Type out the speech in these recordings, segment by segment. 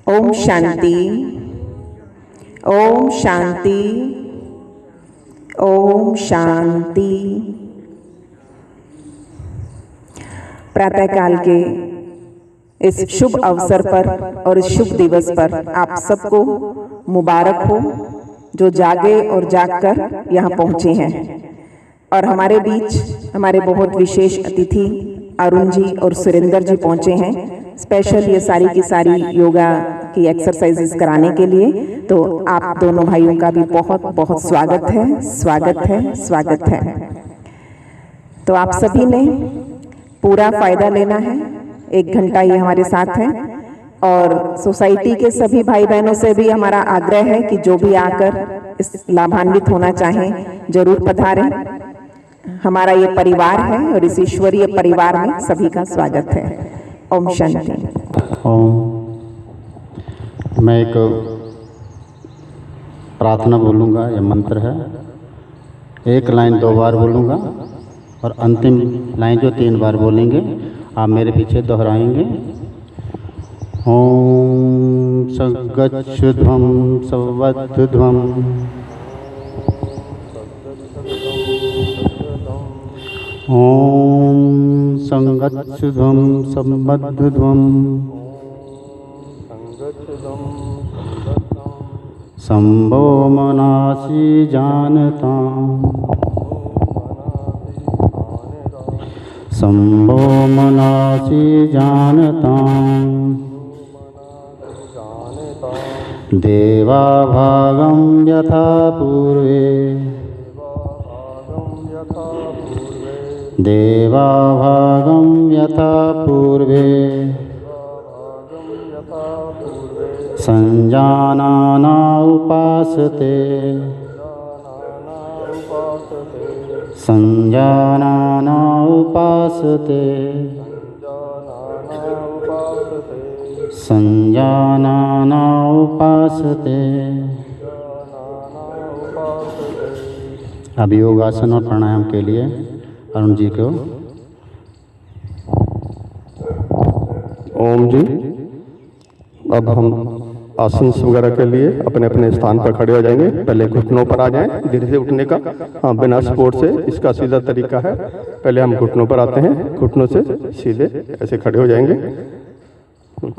ओम शांति, ओम शांति, ओम शांति। प्रातःकाल के इस शुभ अवसर पर और इस शुभ दिवस पर आप सबको मुबारक हो जो जागे और जागकर यहाँ पहुँचे हैं। और हमारे बीच हमारे बहुत विशेष अतिथि अरुण जी और सुरेंद्र जी पहुँचे हैं स्पेशल ये सारी की सारी योगा की एक्सरसाइजेस कराने के लिए। तो आप दोनों भाइयों का भी बहुत बहुत स्वागत है, स्वागत है, स्वागत है। तो आप सभी ने पूरा फायदा लेना है। 1 घंटा ये हमारे साथ हैं और सोसाइटी के सभी भाई बहनों से भी हमारा आग्रह है कि जो भी आकर इस लाभान्वित होना चाहें जरूर पधारें। हमारा ये परिवार है और इस ईश्वरीय परिवार में सभी का स्वागत है। ओम शांति। ओम। मैं एक प्रार्थना बोलूँगा, यह मंत्र है। एक लाइन 2 बार बोलूँगा और अंतिम लाइन जो 3 बार बोलेंगे आप मेरे पीछे दोहराएंगे। ओम सगच्छध्वं सवद्धध्वं ओम संगच्छध्वं सम्बद्धध्वं शंभो मनासि जानताम् शंभो मनासि जानताम् देवा भागं यथा पूर्वे देवा भागं यथा पूर्वे संजानाना उपासते संजानाना उपासते संजानाना उपासते। अब योगासन और प्राणायाम के लिए अरुण जी को। ओम जी। अब हम आसन वगैरह के लिए अपने अपने स्थान पर खड़े हो जाएंगे। पहले घुटनों पर आ जाएं, धीरे से उठने का। हाँ, बिना सपोर्ट से इसका सीधा तरीका है। पहले हम घुटनों पर आते हैं, घुटनों से सीधे ऐसे खड़े हो जाएंगे,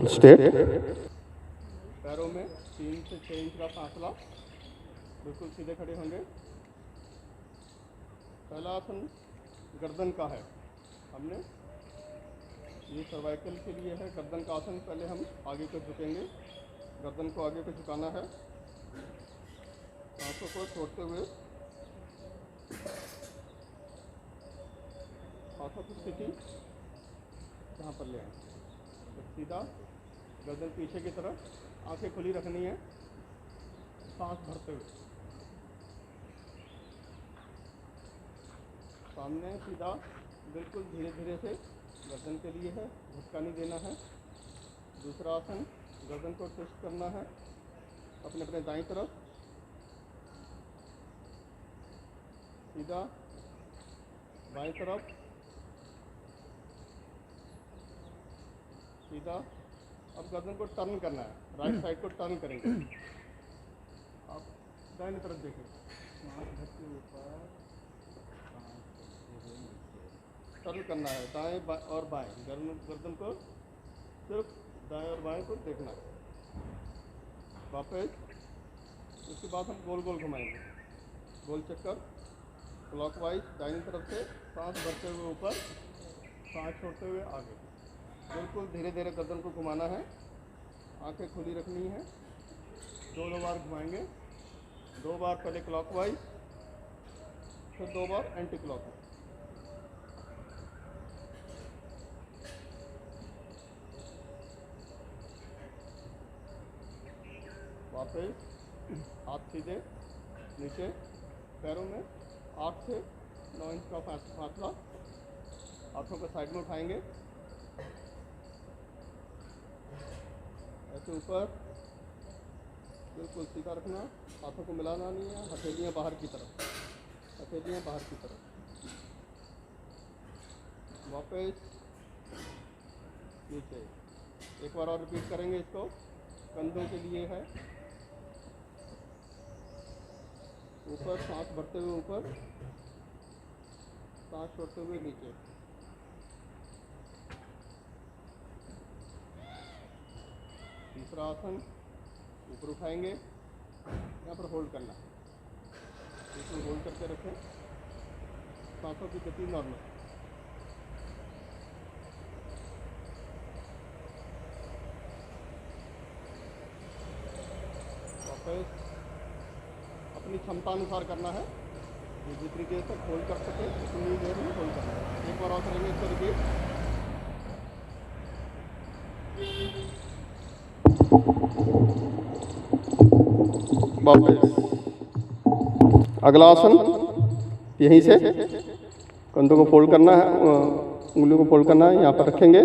स्ट्रेट। पैरों में 3 से 6 इंच का फासला, बिल्कुल सीधे खड़े होंगे। पहला आसन गर्दन का है। हमने ये सर्वाइकल के लिए है गर्दन का आसन। पहले हम आगे को झुकेंगे, गर्दन को आगे को झुकाना है, सांसों को छोड़ते हुए हाथों की स्थिति यहाँ पर ले आए। सीधा गर्दन पीछे की तरफ, आंखें खुली रखनी है, सांस भरते हुए सामने सीधा, बिल्कुल धीरे धीरे से। गर्दन के लिए है, झटका नहीं देना है। दूसरा आसन, गर्दन को ट्विस्ट करना है अपने अपने दाईं तरफ, सीधा बाईं तरफ, सीधा। अब गर्दन को टर्न करना है, राइट साइड को टर्न करेंगे। आप दाहिने तरफ देखिए, टर्न करना है दाएं और बाएं। गर्दन को सिर्फ दाएं और बाएं को देखना है। वापस उसके बाद हम गोल गोल घुमाएंगे, गोल चक्कर क्लॉकवाइज। दाहिनी तरफ से सांस भरते हुए ऊपर, सांस छोड़ते हुए आगे। बिल्कुल धीरे धीरे गर्दन को घुमाना है, आंखें खुली रखनी है। 2 बार घुमाएंगे, 2 बार पहले क्लॉकवाइज, फिर 2 बार एंटी क्लॉकवाइज। वापस हाथ सीधे नीचे, पैरों में 8 से 9 इंच का फासला। हाथों को साइड में उठाएंगे, ऐसे ऊपर, बिल्कुल सीधा रखना। हाथों को मिलाना नहीं है, हथेलियाँ बाहर की तरफ, हथेलियाँ बाहर की तरफ। वापस नीचे। एक बार और रिपीट करेंगे इसको। कंधों के लिए है, ऊपर सांस भरते हुए ऊपर, सांस छोड़ते हुए नीचे। तीसरा आसन, ऊपर उठाएंगे, यहाँ पर होल्ड करना, इसमें होल्ड करके रखें, सांसों की गति नॉर्मल। वापस अपनी क्षमता अनुसार करना है, जितनी देर तक होल्ड कर सके उतनी देर में होल्ड करना है। एक बार और करेंगे इसको रिपीट। वापस अगला आसन, यहीं से कंधों को फोल्ड करना है, उंगलियों को फोल्ड करना है, यहाँ पर रखेंगे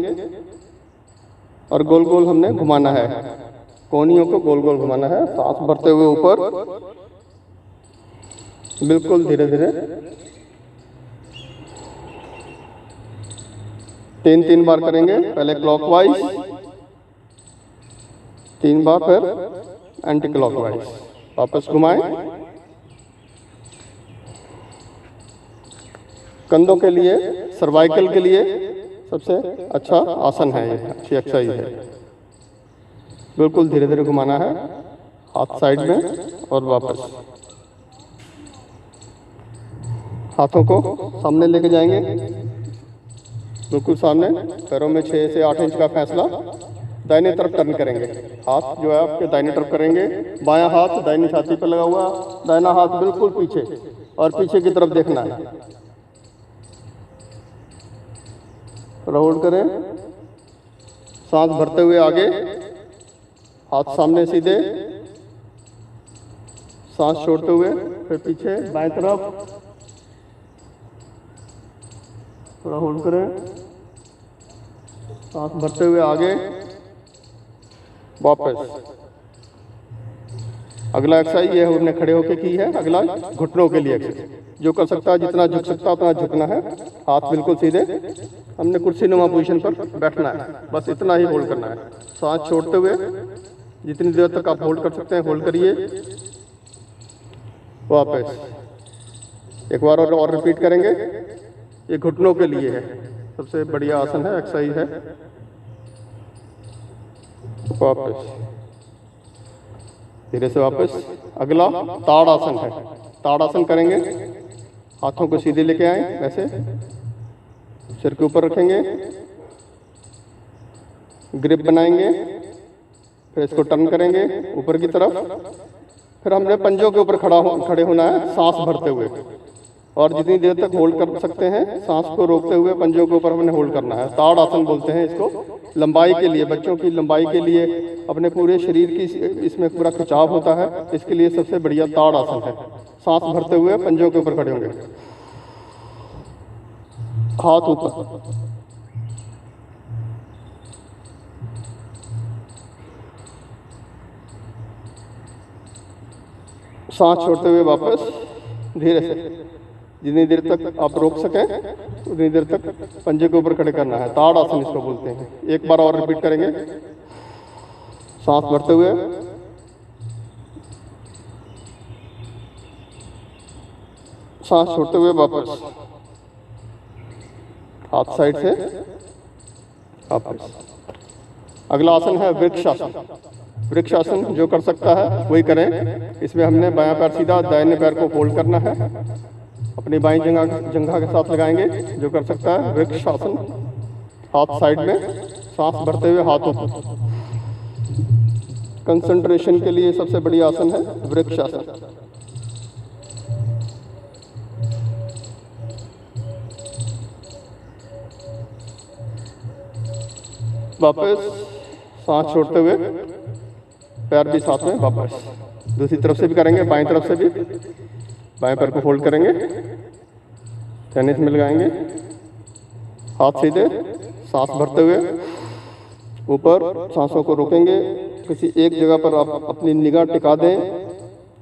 और गोल गोल हमने घुमाना है, कोहनियों को गोल गोल घुमाना है, सांस भरते हुए ऊपर, बिल्कुल धीरे धीरे। 3 बार करेंगे, पहले क्लॉकवाइज 3 बार, फिर एंटी क्लॉकवाइज। वापस घुमाएं। कंधों के लिए, सर्वाइकल के लिए सबसे अच्छा आसन है ये, अच्छी एक्सरसाइज है। बिल्कुल धीरे धीरे घुमाना है, हाथ साइड में और वापस। हाथों को सामने लेके जाएंगे, बिल्कुल सामने, पैरों में 6 से 8 इंच का फैसला, दाहिने तरफ टर्न करेंगे। हाथ जो है आपके दाहिने तरफ करेंगे, बायां हाथ दाहिनी छाती पर लगा हुआ, दाहिना हाथ बिल्कुल पीछे और पीछे की तरफ देखना है। होल्ड करें, सांस भरते हुए आगे, हाथ सामने सीधे, सांस छोड़ते हुए फिर पीछे बाएं तरफ, थोड़ा होल्ड करें, सांस भरते हुए आगे, वापस। अगला एक्सरसाइज ये हमने खड़े होके की है, अगला घुटनों के लिए एक्सरसाइज। जो कर सकता है, जितना झुक सकता है उतना झुकना है, हाथ बिल्कुल सीधे, हमने कुर्सी नुमा पोजीशन पर बैठना है, बस इतना ही होल्ड करना है। सांस छोड़ते हुए जितनी देर तक आप होल्ड कर सकते हैं होल्ड करिए, वापस। एक बार और रिपीट करेंगे। ये घुटनों के लिए है, सबसे बढ़िया आसन है, एक्सरसाइज है। वापस धीरे से वापस। अगला ताड़ आसन है, ताड़ आसन करेंगे, हाथों को सीधे लेके आए, वैसे सिर के ऊपर रखेंगे, ग्रिप बनाएंगे, फिर इसको टर्न करेंगे ऊपर की तरफ, फिर हमने पंजों के ऊपर खड़े होना है, सांस भरते हुए, और जितनी देर तक होल्ड कर सकते हैं, सांस को रोकते हुए पंजों के ऊपर हमने होल्ड करना है। ताड़ आसन बोलते हैं इसको। लंबाई के लिए, बच्चों की लंबाई के लिए, अपने पूरे शरीर की इसमें पूरा खिंचाव होता है, इसके लिए सबसे बढ़िया ताड़ आसन है। सांस भरते हुए पंजों के ऊपर खड़े होंगे, हाथ ऊपर, सांस छोड़ते हुए वापस धीरे से। जितनी देर तक आप रोक सकें उतनी देर तक पंजे के ऊपर खड़े करना है, ताड़ आसन इसको बोलते हैं। एक बार और रिपीट करेंगे, सांस भरते हुए, सांस छोड़ते हुए वापस, हाथ साइड से वापस। अगला आसन है वृक्षासन। वृक्षासन जो कर सकता है वही करें। इसमें हमने बायां पैर सीधा, दाहिने पैर को फोल्ड करना है, अपनी बाईं जंघा के साथ लगाएंगे। जो कर सकता है वृक्षासन, हाथ साइड में, सांस भरते हुए हाथों पर। कंसंट्रेशन के लिए सबसे बड़ी आसन है वृक्षासन। वापस सांस छोड़ते हुए पैर भी साथ में वापस। दूसरी तरफ से भी करेंगे, बाईं तरफ से भी। बाएं पैर को होल्ड करेंगे, टेनिस में लगाएंगे, हाथ सीधे, सांस भरते हुए ऊपर, सांसों को रोकेंगे। किसी एक जगह पर आप अपनी निगाह टिका दें।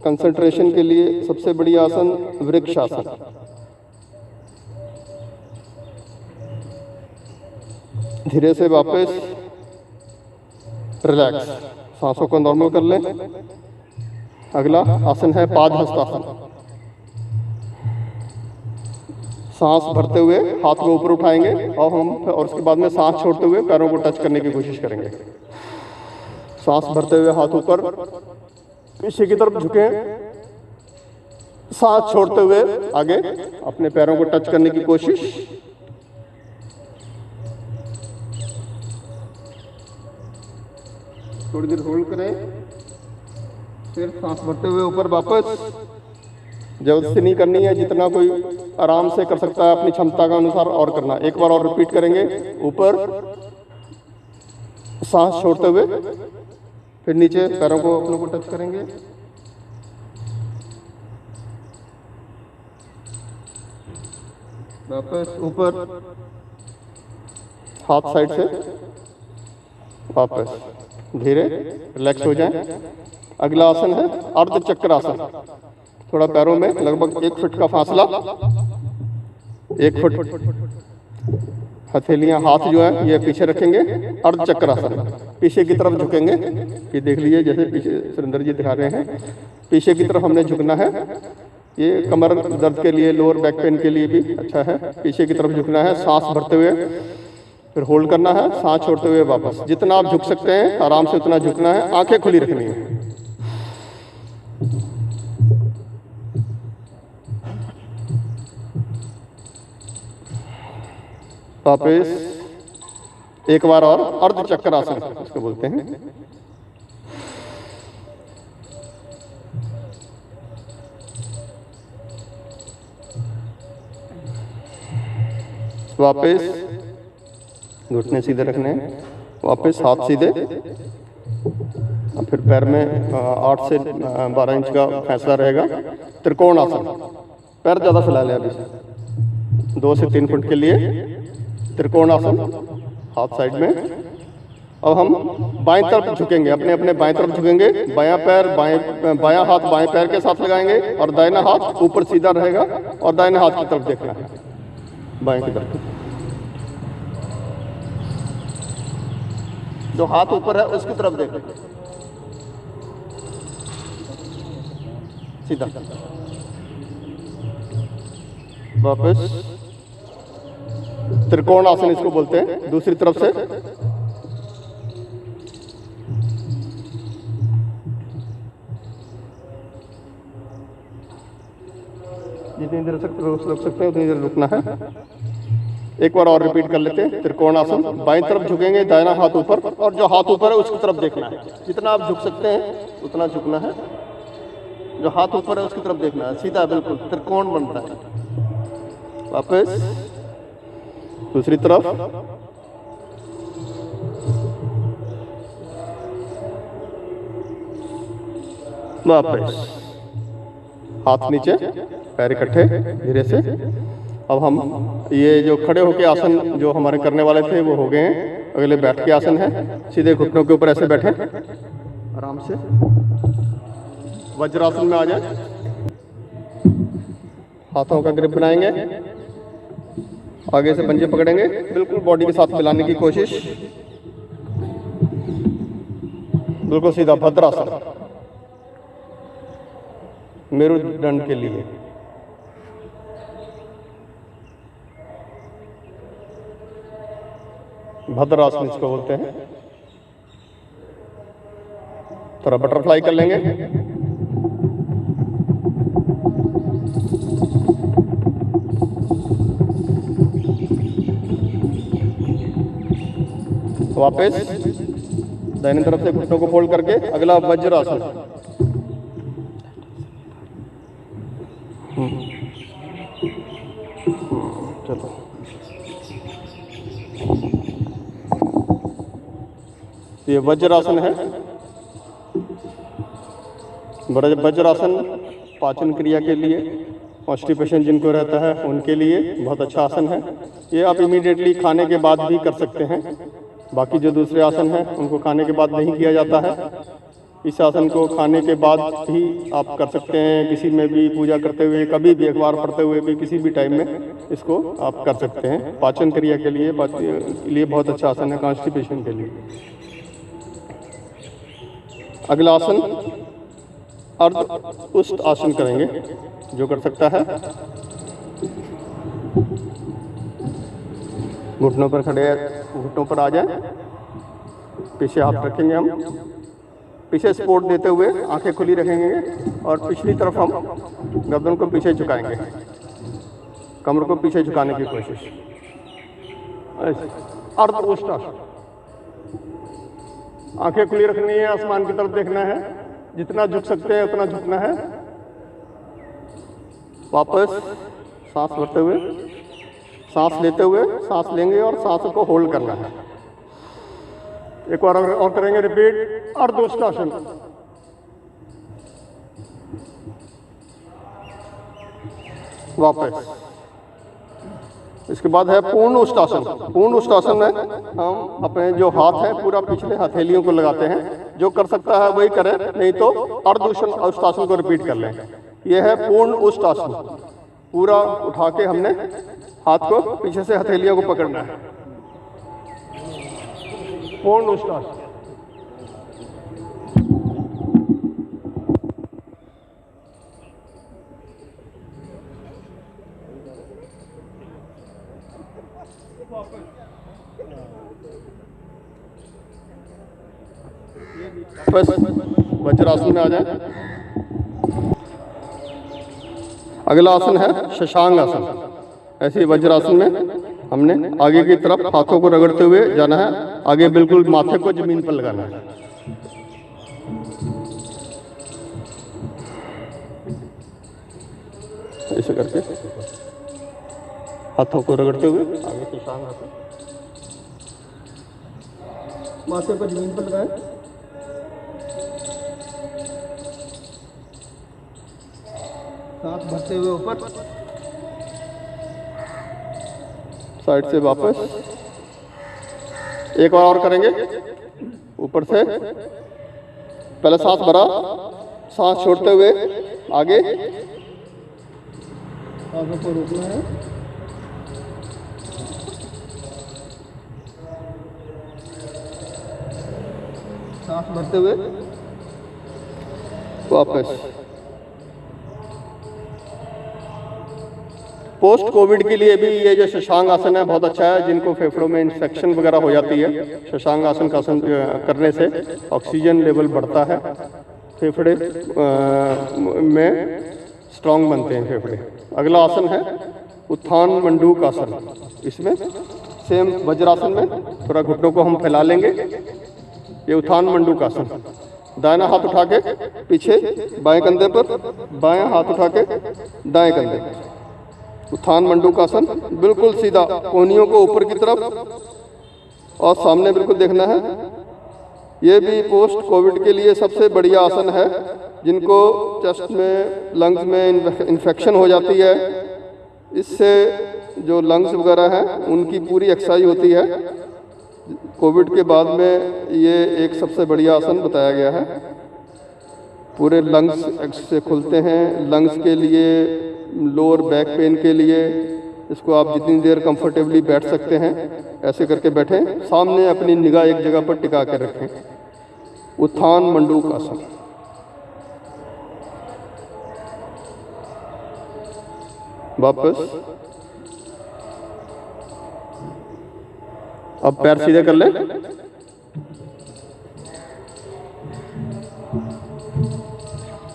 कंसंट्रेशन के लिए सबसे बड़ी आसन वृक्षासन। धीरे से वापस रिलैक्स, सांसों को नॉर्मल कर लें। अगला आसन है पादहस्तासन। सांस भरते हुए हाथ को ऊपर उठाएंगे और उसके बाद में सांस छोड़ते हुए पैरों को टच करने की कोशिश करेंगे। सांस भरते हुए हाथ ऊपर, पीछे की तरफ झुके, सांस छोड़ते हुए आगे अपने पैरों को टच करने की कोशिश। थोड़ी देर होल्ड करें, फिर सांस भरते हुए ऊपर वापस। जबरदस्ती नहीं करनी है, जितना कोई आराम से कर सकता है अपनी क्षमता के अनुसार और करना। एक बार और रिपीट करेंगे, ऊपर सांस छोड़ते हुए, फिर नीचे पैरों को अपनों को टच करेंगे। वापस ऊपर, हाथ साइड से वापस, धीरे रिलैक्स हो जाएं। अगला आसन है अर्ध चक्र आसन। थोड़ा पैरों में लगभग 1 फुट का फासला, 1 फुट, हथेलियां हाथ जो है ये पीछे रखेंगे। अर्ध चक्र आसन, पीछे की तरफ झुकेंगे। ये देख लीजिए, जैसे पीछे सुरेंद्र जी दिखा रहे हैं, पीछे की तरफ हमने झुकना है। ये कमर दर्द के लिए, लोअर बैक पेन के लिए भी अच्छा है। पीछे की तरफ झुकना है, सांस भरते हुए, फिर होल्ड करना है, सांस छोड़ते हुए वापस। जितना आप झुक सकते हैं आराम से उतना झुकना है, आंखें खुली रखनी है। वापस एक बार और अर्ध चक्र आसन इसको बोलते हैं। वापस घुटने सीधे रखने हैं, वापस हाथ सीधे, फिर पैर में 8 से 12 इंच का फैसला रहेगा। त्रिकोण आसन, पैर ज़्यादा फैला लें अभी से, 2 से 3 फुट के लिए त्रिकोण आसन, हाथ साइड में। अब हम बाएं तरफ झुकेंगे, अपने अपने बाएं तरफ झुकेंगे। बायां पैर बायां हाथ बाएं पैर के साथ लगाएंगे और दाहिना हाथ ऊपर सीधा रहेगा और दाहिने हाथ की तरफ देखना है, बाएं की तरफ। जो हाथ ऊपर है उसकी तरफ देखना, सीधा। वापस त्रिकोण आसन इसको बोलते हैं। दूसरी तरफ से जितनी देर रुक सकते हैं उतनी देर रुकना है। एक बार और रिपीट कर लेते हैं। त्रिकोण आसन, बाईं तरफ झुकेंगे, दाहिना हाथ ऊपर, और जो हाथ ऊपर है उसकी तरफ देखना है। जितना आप झुक सकते हैं उतना झुकना है। जो हाथ ऊपर है उसकी तरफ देखना है, सीधा बिल्कुल त्रिकोण बनता है। वापस दूसरी तरफ, वापस हाथ नीचे, पैर इकट्ठे धीरे से। अब हम ये जो खड़े होके आसन जो हमारे करने वाले थे वो हो गए हैं। अगले बैठ के आसन है। सीधे घुटनों के ऊपर ऐसे बैठे, आराम से वज्रासन में आ जाए। हाथों का ग्रिप बनाएंगे, आगे से पंजे पकड़ेंगे, बिल्कुल बॉडी के साथ मिलाने की कोशिश। बिल्कुल सीधा भद्रासन, मेरुदंड के लिए। भद्रासन इसको बोलते हैं। थोड़ा बटरफ्लाई कर लेंगे। वापस दाहिनी तरफ से घुटनों को फोल्ड करके अगला वज्रासन। चलो, ये वज्रासन है। वज्रासन पाचन क्रिया के लिए, कॉन्स्टिपेशन जिनको रहता है उनके लिए बहुत अच्छा आसन है। ये आप इमीडिएटली खाने के बाद भी कर सकते हैं। बाकी जो दूसरे आसन हैं उनको खाने के बाद नहीं किया जाता है। इस आसन को खाने के बाद ही आप कर सकते हैं। किसी में भी पूजा करते हुए, कभी भी अखबार पढ़ते हुए भी, किसी भी टाइम में इसको आप कर सकते हैं। पाचन क्रिया के लिए बहुत अच्छा आसन है, कॉन्स्टिपेशन के लिए। अगला आसन अर्ध उष्ट आसन करेंगे, जो कर सकता है घुटनों पर खड़े, घुटनों पर आ जाए, पीछे हाथ रखेंगे हम, पीछे सपोर्ट देते हुए आंखें खुली रखेंगे और पिछली तरफ हम गर्दन को पीछे झुकाएंगे, कमर को पीछे झुकाने की कोशिश। अर्ध उष्ट आसन, आंखें खुली रखनी है, आसमान की तरफ देखना है, जितना झुक सकते हैं उतना झुकना है। वापस सांस भरते हुए, सांस लेते हुए सांस लेंगे और सांस को होल्ड करना है। एक बार और करेंगे, रिपीट। अर्ध उष्ट आसन, वापस। इसके बाद है पूर्ण उष्ट आसन। पूर्ण उष्ट आसन में हम अपने जो हाथ है पूरा पिछले हथेलियों को लगाते हैं, जो कर सकता है वही करे, नहीं तो अर्ध उष्ट आसन को रिपीट कर लें। यह है पूर्ण उष्ट आसन। पूरा उठा के हमने हाथ को पीछे से हथेलियों को पकड़ना है। पूर्ण उष्ट आसन। बस वज्रासन में आ जाए। अगला आसन है शशांक आसन। ऐसे वज्रासन में हमने आगे की तरफ हाथों को रगड़ते हुए जाना है, आगे बिल्कुल माथे को जमीन पर लगाना है। ऐसे करके हाथों को रगड़ते हुए आगे शशांक आसन, माथे को जमीन पर लगाएं। सांस भरते हुए ऊपर, साइड से वापस। एक बार और करेंगे, ऊपर से पहले सांस भरा, सांस छोड़ते हुए आगे, आगे को रोकना है। सांस भरते हुए वापस। पोस्ट कोविड के लिए भी ये जो शशांक आसन है बहुत अच्छा है। जिनको फेफड़ों में इन्फेक्शन वगैरह हो जाती है, शशांक आसन का आसन करने से ऑक्सीजन लेवल बढ़ता है, फेफड़े में स्ट्रांग बनते हैं फेफड़े। अगला आसन है उत्थान मंडूक आसन। इसमें सेम वज्रासन में थोड़ा घुटनों को हम फैला लेंगे। ये उत्थान मंडूक आसन। दाहिना हाथ उठा के पीछे बाएं कंधे पर, बायां हाथ उठा के दाएं कंधे पर। उत्थान मंडूक आसन, बिल्कुल सीधा, कोहनियों को ऊपर की तरफ और सामने बिल्कुल देखना है। ये भी पोस्ट कोविड के लिए सबसे बढ़िया आसन है। जिनको चेस्ट में, लंग्स में इन्फेक्शन हो जाती है, इससे जो लंग्स वगैरह हैं उनकी पूरी एक्सरसाइज होती है। कोविड के बाद में ये एक सबसे बढ़िया आसन बताया गया है। पूरे लंग्स से खुलते हैं। लंग्स के लिए, लोअर बैक पेन के लिए इसको आप जितनी देर कंफर्टेबली बैठ सकते हैं ऐसे करके बैठें। सामने अपनी निगाह एक जगह पर टिका कर रखें। उत्थान मंडूक आसन। वापस। अब पैर सीधे कर लें।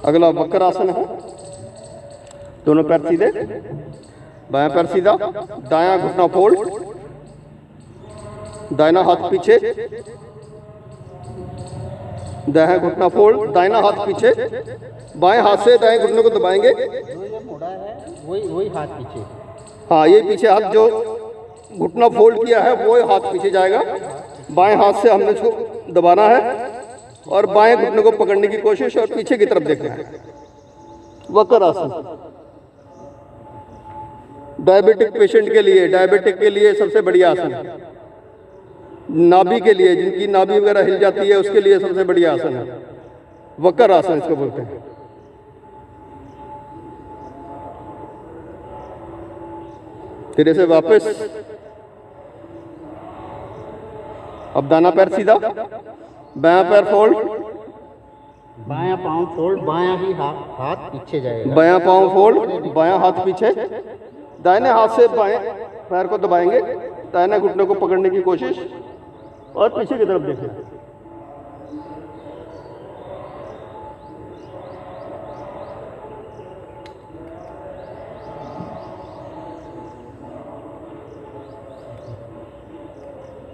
अगला वक्र आसन है। दोनों पैर सीधे, बायां पैर सीधा, दायां घुटना फोल्ड, दाहिना हाथ पीछे, दायां घुटना फोल्ड, दाहिना हाथ पीछे, बाएं हाथ से दाएं घुटने को दबाएंगे। वही हाथ पीछे। हाँ, ये पीछे हाथ जो घुटना फोल्ड किया है वो हाथ पीछे जाएगा। बाएं हाथ से हमने इसको दबाना है और बाएं घुटने को पकड़ने की कोशिश और पीछे की तरफ देखना है। वक्र आसन डायबिटिक पेशेंट के लिए, डायबिटिक के लिए सबसे बढ़िया आसन है। नाभि के लिए, जिनकी नाभि वगैरह हिल जाती है उसके लिए सबसे बढ़िया आसन है। वक्र आसन इसको बोलते हैं। फिर से वापस। अब दाना पैर सीधा, बायां पैर फोल्ड, बायां पाँव फोल्ड, बायां ही हाथ पीछे जाएगा। बायां पाँव फोल्ड, बायां हाथ पीछे, दाहिने हाथ से बाएं पैर को दबाएंगे, दाहिने घुटने को पकड़ने की कोशिश और पीछे की तरफ देखें।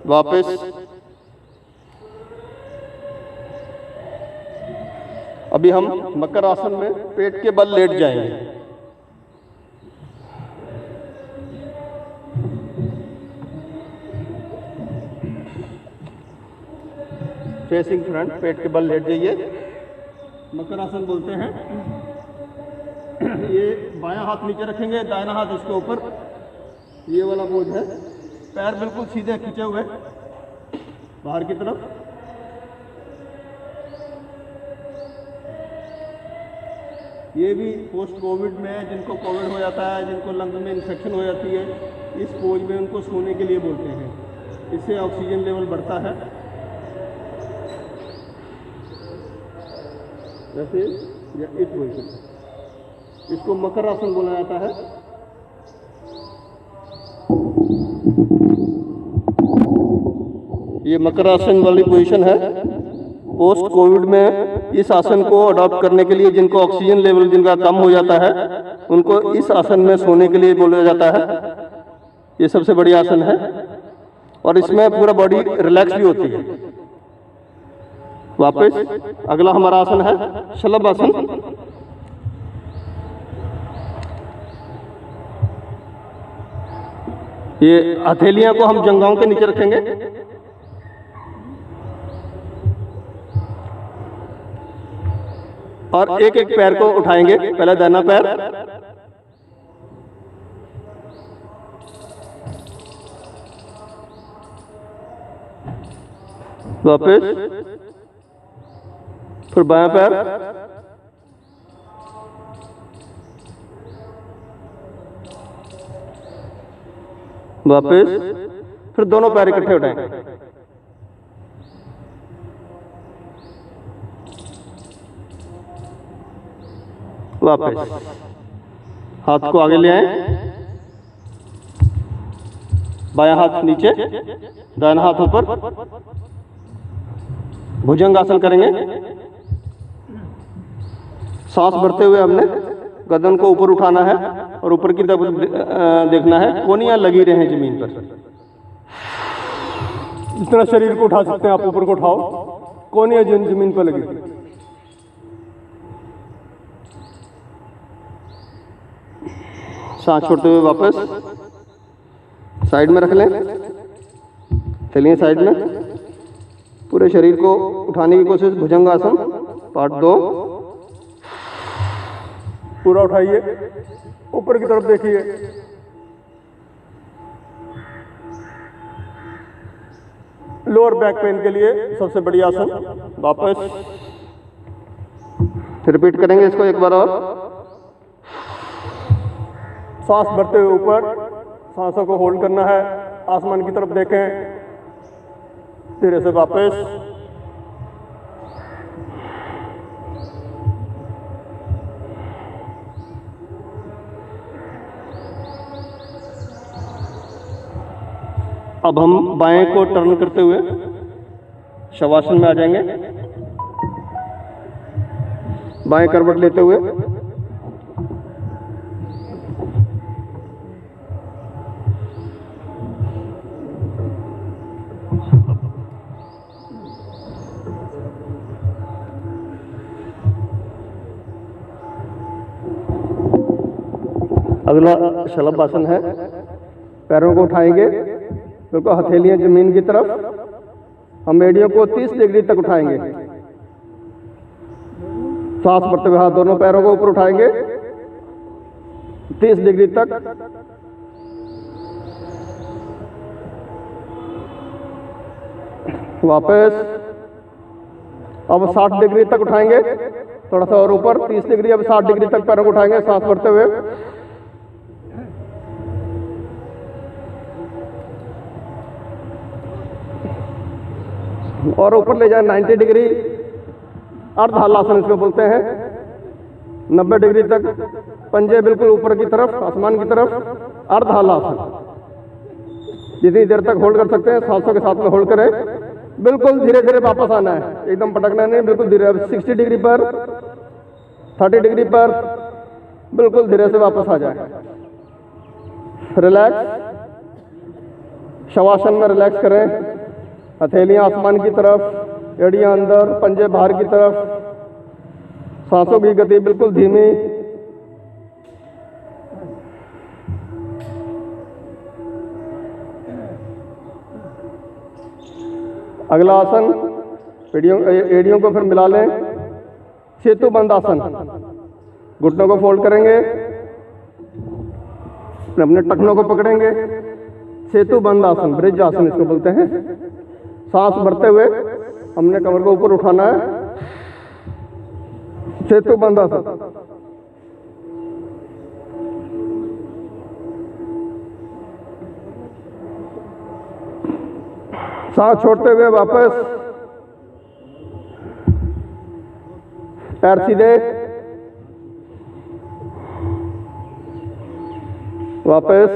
वापस अभी हम मकर आसन में पेट के बल लेट जाएंगे। फेसिंग फ्रंट, पेट के बल लेट जाइए। मकर आसन बोलते हैं। ये बायां हाथ नीचे रखेंगे, दाहिना हाथ इसके ऊपर, ये वाला पोज है। पैर बिल्कुल सीधे खींचे हुए बाहर की तरफ। ये भी पोस्ट कोविड में जिनको कोविड हो जाता है, जिनको लंग में इन्फेक्शन हो जाती है, इस पोज में उनको सोने के लिए बोलते हैं। इससे ऑक्सीजन लेवल बढ़ता है। जैसे इस पोजीशन, इसको मकर आसन बोला जाता है। ये मकर आसन वाली पोजीशन है। पोस्ट कोविड में इस आसन को अडॉप्ट करने के लिए जिनको ऑक्सीजन लेवल जिनका कम हो जाता है, उनको इस आसन में सोने के लिए बोला जाता है। ये सबसे बड़ी आसन है और इसमें पूरा बॉडी रिलैक्स भी होती है। वापस अगला हमारा आसन है शलभ आसन। ये हथेलियां को हम जंघाओं के नीचे रखेंगे। और एक एक पैर को उठाएंगे। पहले दाहिना पैर, वापस, फिर बायां पैर, वापस, फिर दोनों पैर इकट्ठे उठाएंगे। वापस हाथ को आगे ले आए, बायां हाथ नीचे, दाहिना हाथ ऊपर, भुजंग आसन करेंगे। सांस भरते हुए हमने गर्दन को ऊपर उठाना है और ऊपर की तरफ देखना है। कोहनियां लगी रहे जमीन पर। जितना शरीर को उठा सकते हैं आप ऊपर को उठाओ, कोहनियां जमीन पर लगी। सांस छोड़ते हुए वापस साइड में रख लें। चलिए साइड में पूरे शरीर को उठाने की कोशिश। भुजंग आसन पार्ट 2। पूरा उठाइए, ऊपर की तरफ देखिए। लोअर बैक पेन के लिए सबसे बड़ी आसन। वापस रिपीट करेंगे इसको एक बार और। सांस भरते हुए ऊपर, सांसों को होल्ड करना है। आसमान की तरफ देखें। धीरे से वापस। अब हम बाएं को टर्न करते हुए शवासन में आ जाएंगे। बाएं करवट लेते हुए अगला शलभ आसन है। पैरों को उठाएंगे, बिल्कुल हथेलियां जमीन की तरफ। हम एड़ियों को 30 डिग्री तक उठाएंगे। सांस भरते हुए हाथ दोनों पैरों को ऊपर उठाएंगे 30 डिग्री तक। वापस अब 60 डिग्री तक उठाएंगे, थोड़ा सा और ऊपर 30 डिग्री। अब 60 डिग्री तक पैरों को उठाएंगे सांस भरते हुए। और ऊपर ले जाए 90 डिग्री। अर्ध हलासन इसको बोलते हैं। 90 डिग्री तक पंजे बिल्कुल ऊपर की तरफ, आसमान की तरफ, अर्ध हलासन। जितनी देर तक होल्ड कर सकते हैं सांसों के साथ में होल्ड करें। बिल्कुल धीरे धीरे वापस आना है, एकदम पटकना नहीं, बिल्कुल धीरे। 60 डिग्री पर, 30 डिग्री पर बिल्कुल धीरे से वापस आ जाए। रिलैक्स, शवासन में रिलैक्स करें। हथेलियां आसमान की तरफ, एड़ियां अंदर, पंजे बाहर की तरफ, सांसों की गति बिल्कुल धीमी। अगला आसन, एड़ियों को फिर मिला लें। सेतु बंद आसन, घुटनों को फोल्ड करेंगे, अपने टखनों को पकड़ेंगे। सेतु बंद आसन, ब्रिज आसन इसको बोलते हैं। सांस भरते हुए हमने कमर को ऊपर उठाना है। सेतु बंद आसन। सांस छोड़ते हुए वापस, पैर सीधे, वापस।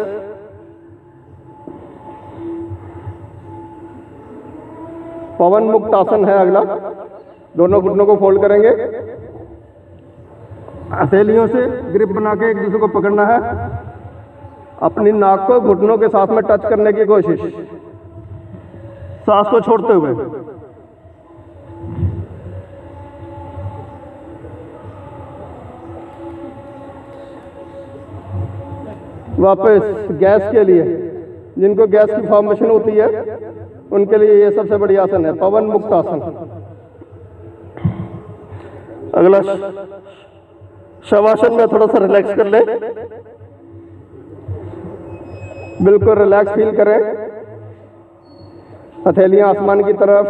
पवन मुक्त आसन है अगला। दोनों घुटनों को फोल्ड करेंगे, हथेलियों से ग्रिप बना के एक दूसरे को पकड़ना है। अपनी नाक को घुटनों के साथ में टच करने की कोशिश, सांस को छोड़ते हुए। वापस गैस के लिए, जिनको गैस की फॉर्मेशन होती है उनके लिए ये सबसे बड़ी आसन है, पवन मुक्त आसन। अगला शवासन में थोड़ा सा रिलैक्स कर ले, बिल्कुल रिलैक्स फील करें। हथेलियां आसमान की तरफ,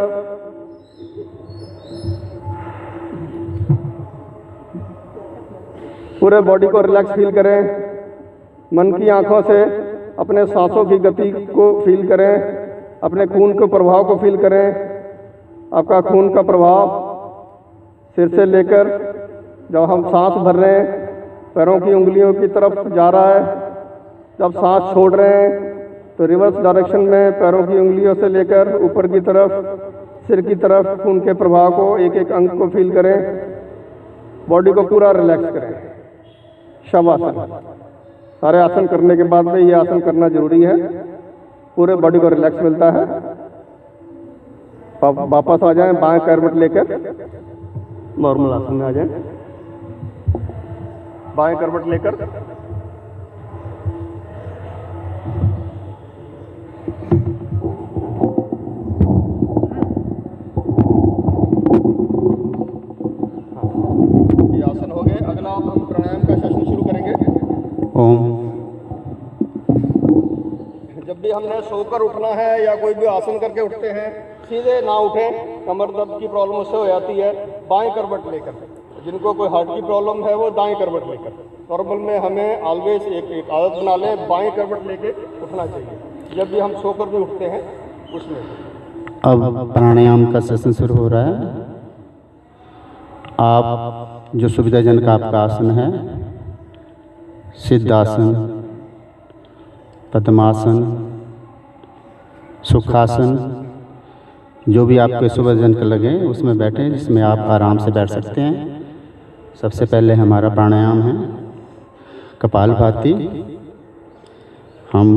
पूरे बॉडी को रिलैक्स फील करें। मन की आंखों से अपने सांसों की गति को फील करें, अपने खून के प्रभाव को फील करें। आपका खून का प्रभाव सिर से लेकर जब हम सांस भर रहे हैं पैरों की उंगलियों की तरफ जा रहा है, जब सांस छोड़ रहे हैं तो रिवर्स डायरेक्शन में पैरों की उंगलियों से लेकर ऊपर की तरफ, सिर की तरफ खून के प्रभाव को, एक एक अंग को फील करें। बॉडी को पूरा रिलैक्स करें। शवासन, सारे आसन करने के बाद में ये आसन करना जरूरी है, पूरे बॉडी को रिलैक्स मिलता है। वापस आ जाएं, बाएं करवट लेकर नॉर्मल आसन में आ जाएं। बाएं करवट लेकर ये आसन हो गए। अगला हम प्राणायाम का सेशन शुरू करेंगे। ओम। जब भी हमने सोकर उठना है या कोई भी आसन करके उठते हैं, सीधे ना उठें, कमर दर्द की प्रॉब्लम उससे हो जाती है। बाएं करवट लेकर, जिनको कोई हार्ट की प्रॉब्लम है वो दाएं करवट लेकर। नॉर्मल में हमें ऑलवेज एक आदत बना लें, बाएं करवट लेके उठना चाहिए जब भी हम सोकर भी उठते हैं उसमें। अब प्राणायाम का सेशन शुरू हो रहा है। आप जो सुविधाजनक आपका आसन है, सिद्धासन, पद्मासन, सुखासन, जो भी आपके सुविधाजनक लगे उसमें बैठें, जिसमें आप आराम से बैठ सकते हैं। सबसे पहले हमारा प्राणायाम है कपालभाति। हम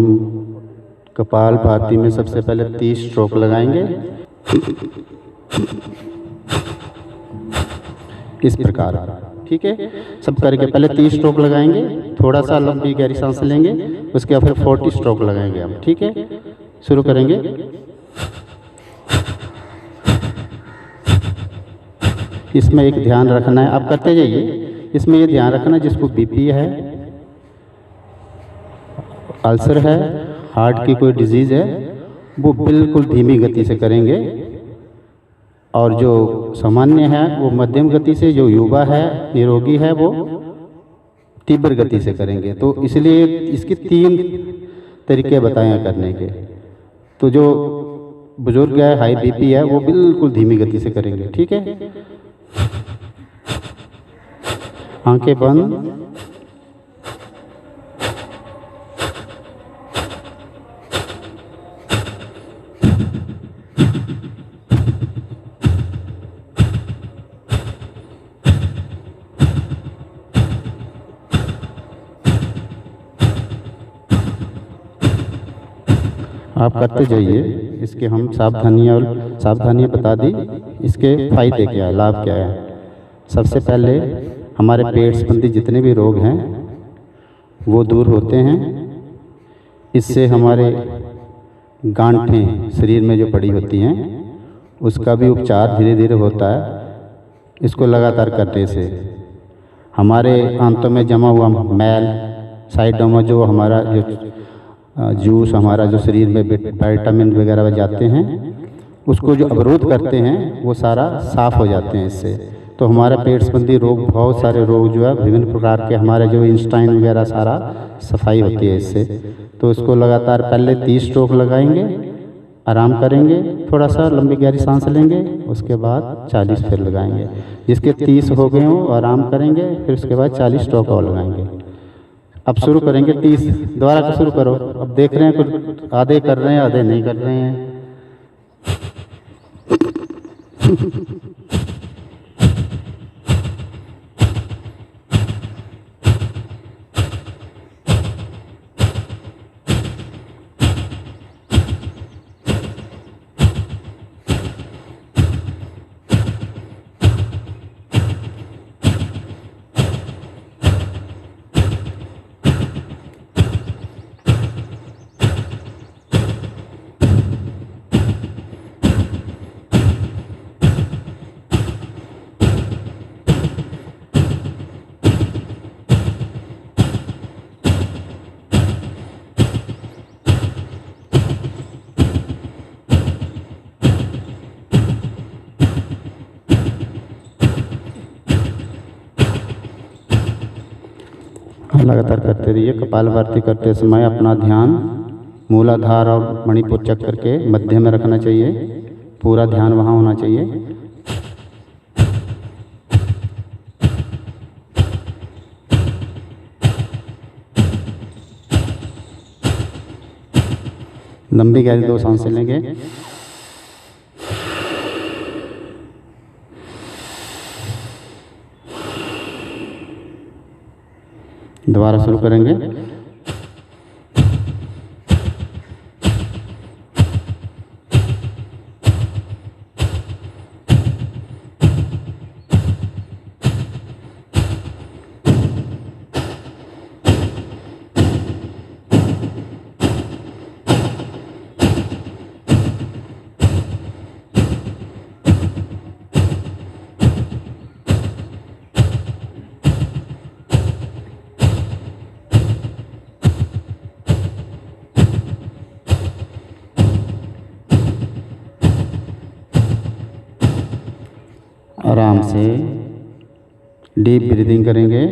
कपालभाति में सबसे पहले 30 स्ट्रोक लगाएंगे इस प्रकार, ठीक है। सब करके पहले 30 स्ट्रोक लगाएंगे, थोड़ा सा लंबी गहरी सांस लेंगे, उसके बाद फिर 40 स्ट्रोक लगाएंगे हम, ठीक है। शुरू करेंगे। इसमें एक ध्यान रखना है, आप करते जाइए। इसमें ये ध्यान रखना है जिसको बीपी है, अल्सर है, हार्ट की कोई डिजीज़ है, वो बिल्कुल धीमी गति से करेंगे। और जो सामान्य है वो मध्यम गति से, जो युवा है, निरोगी है, वो तीव्र गति से करेंगे। तो इसलिए इसके 3 तरीके बताए हैं करने के। तो जो बुजुर्ग है, हाई बीपी है, वो बिल्कुल धीमी गति से करेंगे, ठीक है। आंखें बंद। आप करते जाइए। इसके हम सावधानियाँ बता दी। इसके फायदे क्या है, लाभ क्या है। सबसे पहले हमारे पेट संबंधी जितने भी रोग हैं वो दूर होते हैं। इससे हमारे गांठें शरीर में जो पड़ी होती हैं उसका भी उपचार धीरे धीरे होता है। इसको लगातार करने से हमारे आंतों में जमा हुआ मैल, साइडों में जो हमारा जूस हमारा जो शरीर में विटामिन वगैरह जाते हैं उसको जो अवरोध करते हैं वो सारा साफ हो जाते हैं इससे। तो हमारा पेट संबंधी रोग, बहुत सारे रोग जो है विभिन्न प्रकार के, हमारे जो इंस्टाइन वगैरह सारा सफाई होती है इससे। तो इसको लगातार पहले 30 स्ट्रोक लगाएंगे, आराम करेंगे, थोड़ा सा लंबी गहरी सांस लेंगे, उसके बाद 40 फिर लगाएंगे। जिसके 30 हो गए हों आराम करेंगे, फिर उसके बाद 40 स्ट्रोक और लगाएंगे। अब शुरू करेंगे 30, दोबारा का शुरू करो। अब देख रहे हैं कुछ आधे कर रहे हैं, आधे नहीं कर रहे हैं। लगातार करते रहिए। कपालभाति करते समय अपना ध्यान मूलाधार और मणिपुर चक्र के मध्य में रखना चाहिए। पूरा ध्यान वहाँ होना चाहिए। लंबी गहरी 2 सांसें लेंगे। दोबारा शुरू करेंगे। आराम से डीप ब्रीदिंग करेंगे।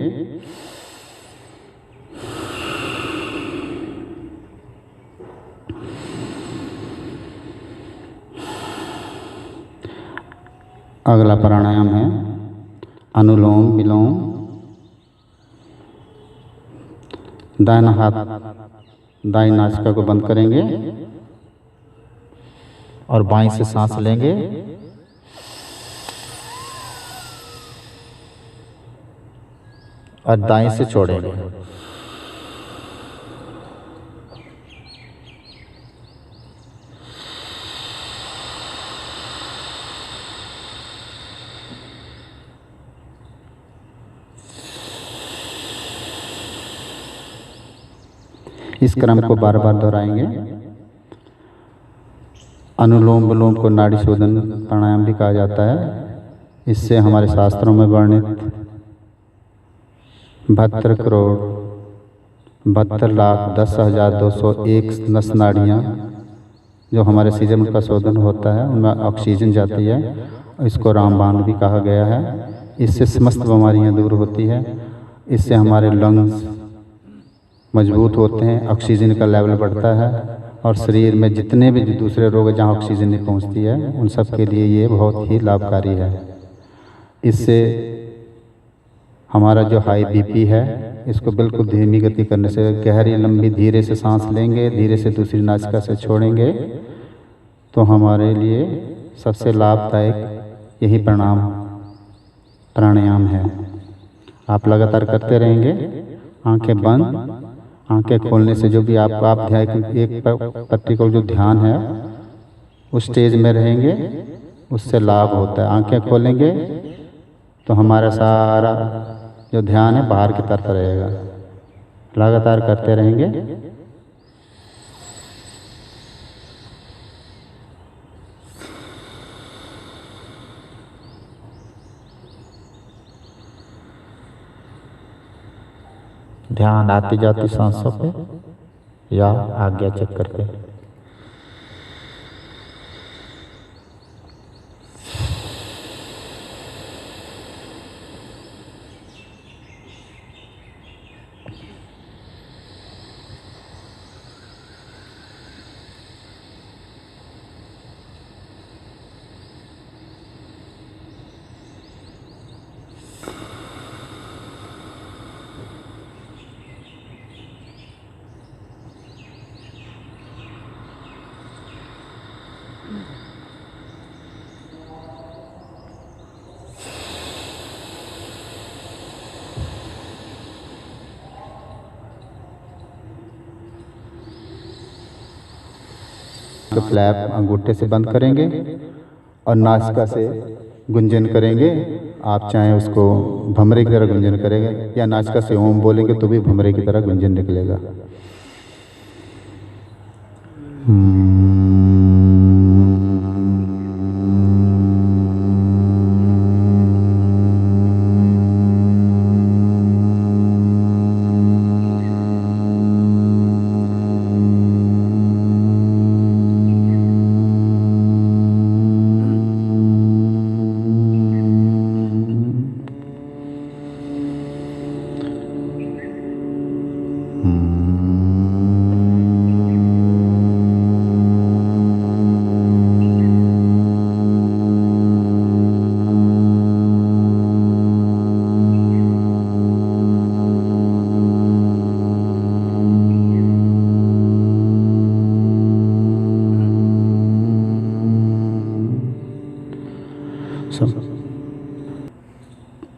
अगला प्राणायाम है अनुलोम विलोम। दाहिना हाथ दाहिनी नासिका को बंद करेंगे और बाईं से सांस लेंगे और दाएं से छोड़ेंगे। इस क्रम को बार बार दोहराएंगे। अनुलोम विलोम को नाड़ी शोधन प्राणायाम भी कहा जाता है। इससे हमारे शास्त्रों में वर्णित 72 करोड़ 72,10,201 नस नाड़ियाँ जो हमारे शरीर का शोधन होता है उनमें ऑक्सीजन जाती है। इसको रामबाण भी कहा गया है। इससे समस्त बीमारियाँ दूर होती है। इससे हमारे लंग्स मजबूत होते हैं, ऑक्सीजन का लेवल बढ़ता है और शरीर में जितने भी दूसरे रोग जहाँ ऑक्सीजन नहीं पहुँचती है उन सब के लिए ये बहुत ही लाभकारी है। इससे हमारा जो हाई बीपी है इसको बिल्कुल धीमी गति करने से, गहरी लंबी धीरे से सांस लेंगे, धीरे से दूसरी नासिका से छोड़ेंगे तो हमारे लिए सबसे लाभदायक यही प्राणायाम है। आप लगातार करते रहेंगे, आंखें बंद, आंखें खोलने से जो भी आप ध्यान एक पर्टिकुलर जो ध्यान है उस स्टेज में रहेंगे, उससे लाभ होता है। आंखें खोलेंगे तो हमारा सारा जो ध्यान है बाहर की तरफ रहेगा। लगातार करते रहेंगे। ध्यान आती जाती सांसों पे या आज्ञा चक्कर पे। तो फ्लैप अंगूठे से बंद करेंगे और नासिका से गुंजन करेंगे। आप चाहें उसको भमरे की तरह गुंजन करेंगे या नासिका से ओम बोलेंगे तो भी भमरे की तरह गुंजन निकलेगा।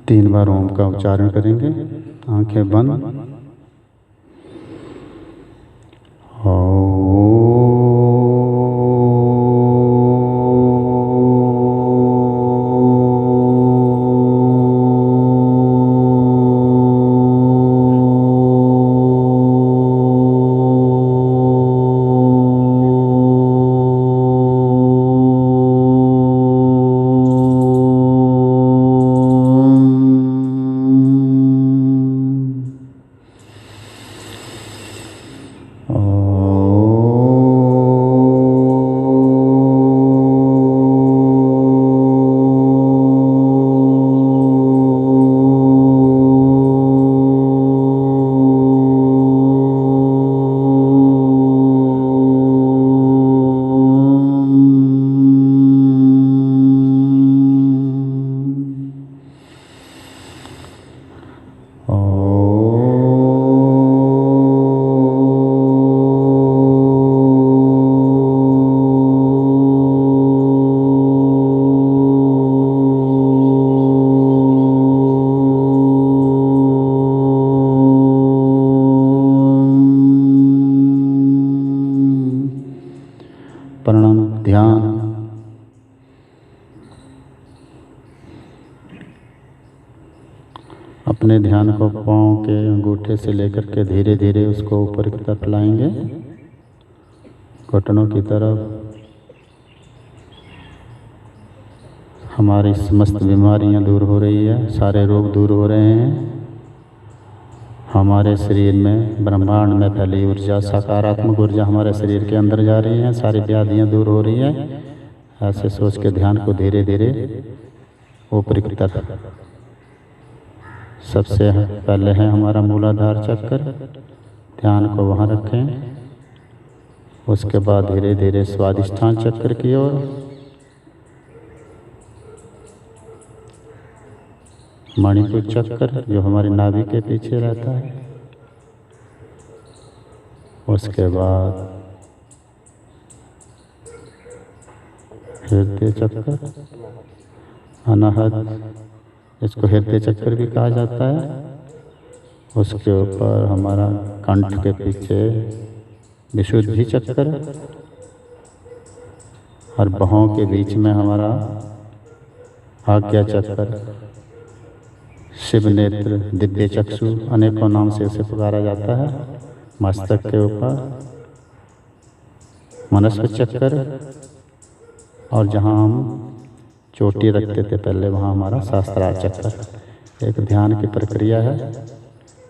तीन बार ओम का उच्चारण करेंगे, आंखें बंद। प्रणाम। ध्यान अपने ध्यान को पाँव के अंगूठे से लेकर के धीरे धीरे उसको ऊपर की तरफ लाएंगे, घुटनों की तरफ। हमारी समस्त बीमारियां दूर हो रही है, सारे रोग दूर हो रहे हैं। हमारे शरीर में, ब्रह्मांड में फैली ऊर्जा, सकारात्मक ऊर्जा हमारे शरीर के अंदर जा रही है, सारी व्याधियां दूर हो रही है। ऐसे सोच के ध्यान को धीरे धीरे ऊपर की तरफ। सबसे पहले है हमारा मूलाधार चक्र, ध्यान को वहाँ रखें। उसके बाद धीरे धीरे स्वादिष्ठान चक्र की ओर, मणिपुर चक्र जो हमारे नाभि के पीछे रहता है। उसके बाद हृदय चक्र, अनाहत, इसको हृदय चक्र भी कहा जाता है। उसके ऊपर हमारा कंठ के पीछे विशुद्धि चक्र, और बाहों के बीच में हमारा आज्ञा चक्र, शिव नेत्र, दिव्य चक्षु, अनेकों नाम से उसे पुकारा जाता है। मस्तक के ऊपर मनस्व चक्र, और जहाँ हम चोटी रखते थे पहले वहाँ हमारा सहस्त्रार चक्र, एक ध्यान की प्रक्रिया है।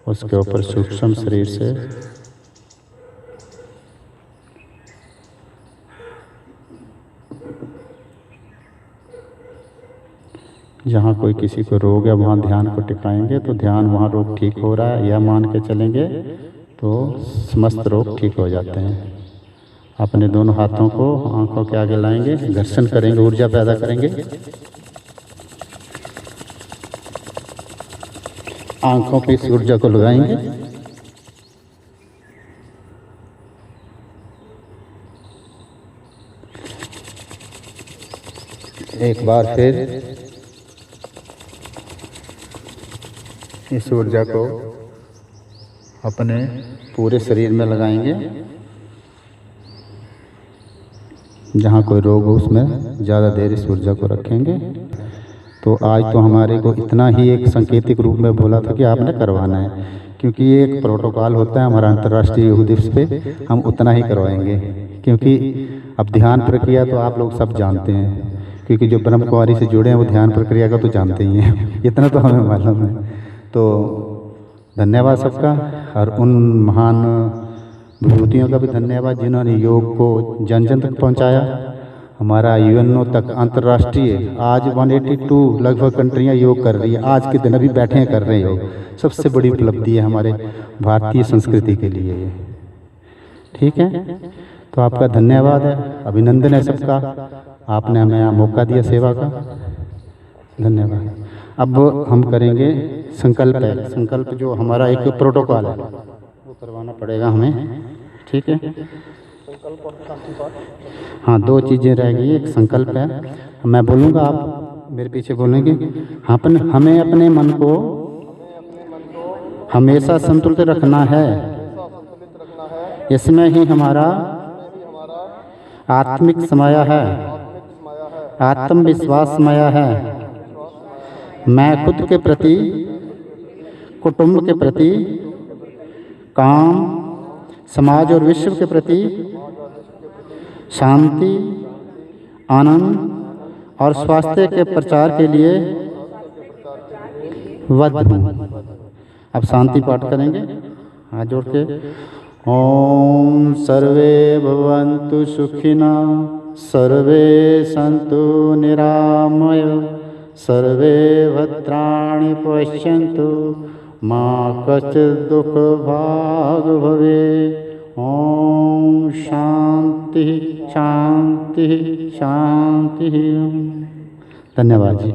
उसके ऊपर सूक्ष्म शरीर से जहाँ कोई किसी को रोग है वहाँ ध्यान को टिकाएंगे तो ध्यान वहाँ रोग ठीक हो रहा है यह मान के चलेंगे तो समस्त रोग ठीक हो जाते हैं। अपने दोनों हाथों को आंखों के आगे लाएंगे, घर्षण करेंगे, ऊर्जा पैदा करेंगे। आंखों पे इस ऊर्जा को लगाएंगे। एक बार फिर इस ऊर्जा को अपने पूरे शरीर में लगाएंगे। जहाँ कोई रोग हो उसमें ज़्यादा देर इस ऊर्जा को रखेंगे। तो आज तो हमारे को इतना ही एक सांकेतिक रूप में बोला था कि आपने करवाना है, क्योंकि ये एक प्रोटोकॉल होता है हमारा अंतर्राष्ट्रीय योग दिवस पे, हम उतना ही करवाएंगे। क्योंकि अब ध्यान प्रक्रिया तो आप लोग सब जानते हैं, क्योंकि जो ब्रह्म कुमारी से जुड़े हैं वो ध्यान प्रक्रिया का तो जानते ही हैं, इतना तो हमें मालूम है। तो धन्यवाद सबका, और उन महान विभूतियों का भी धन्यवाद जिन्होंने योग को जन जन तक पहुंचाया। हमारा यूएनओ तक अंतर्राष्ट्रीय आज 182 लगभग कंट्रियां योग कर रही है। आज के दिन अभी बैठे हैं कर रहे हैं योग। सबसे बड़ी उपलब्धि है हमारे भारतीय संस्कृति के लिए ये। ठीक है, तो आपका धन्यवाद है, अभिनंदन है सबका। आपने हमें यहाँ मौका दिया सेवा का, धन्यवाद। अब हम करेंगे संकल्प है। संकल्प जो हमारा एक प्रोटोकॉल है वो करवाना पड़ेगा हमें। ठीक है, हाँ, दो चीज़ें रह गई। एक संकल्प है, मैं बोलूँगा आप मेरे पीछे बोलेंगे। हमें अपने मन को हमेशा संतुलित रखना है। इसमें ही हमारा आत्मिक समाया है, आत्मविश्वास समाया है। मैं खुद के प्रति, कुटुंब के प्रति, काम, समाज और विश्व के प्रति शांति, आनंद और स्वास्थ्य के प्रचार के लिए बद्ध हूँ। अब शांति पाठ करेंगे हाथ जोड़ के। ओम सर्वे भवन्तु सुखिनः, सर्वे सन्तु निरामय, सर्वे भद्राणि पश्यन्तु, मा कश्चित् दुःखभाग् भवेत्। ओम शांति शांति शांति। धन्यवाद जी।